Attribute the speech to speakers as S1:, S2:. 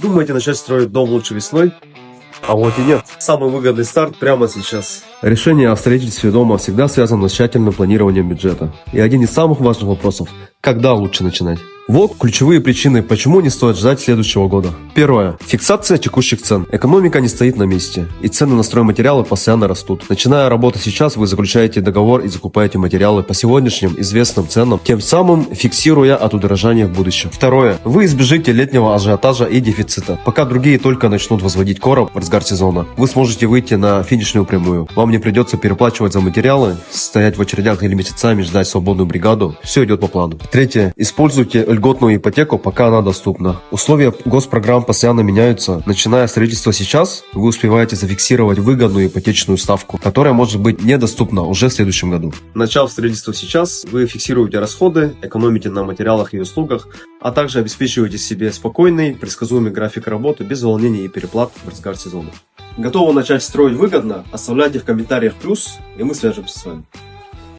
S1: Думаете начать строить дом лучше весной? А вот и нет. Самый выгодный старт прямо сейчас. Решение о строительстве дома всегда связано с тщательным планированием бюджета. И один из самых важных вопросов – когда лучше начинать? Вот ключевые причины, почему не стоит ждать следующего года. Первое. Фиксация текущих цен. Экономика не стоит на месте, и цены на стройматериалы постоянно растут. Начиная работу сейчас, вы заключаете договор и закупаете материалы по сегодняшним известным ценам, тем самым фиксируя от удорожания в будущем. Второе. Вы избежите летнего ажиотажа и дефицита. Пока другие только начнут возводить короб в разгар сезона, вы сможете выйти на финишную прямую. Вам не придется переплачивать за материалы, стоять в очередях или месяцами ждать свободную бригаду. Все идет по плану. Третье. Используйте льготную ипотеку, пока она доступна. Условия госпрограмм постоянно меняются. Начиная строительство сейчас, вы успеваете зафиксировать выгодную ипотечную ставку, которая может быть недоступна уже в следующем году. Начав строительство сейчас, вы фиксируете расходы, экономите на материалах и услугах, а также обеспечиваете себе спокойный, предсказуемый график работы без волнений и переплат в разгар сезона. Готовы начать строить выгодно? Оставляйте в комментариях плюс, и мы свяжемся с вами.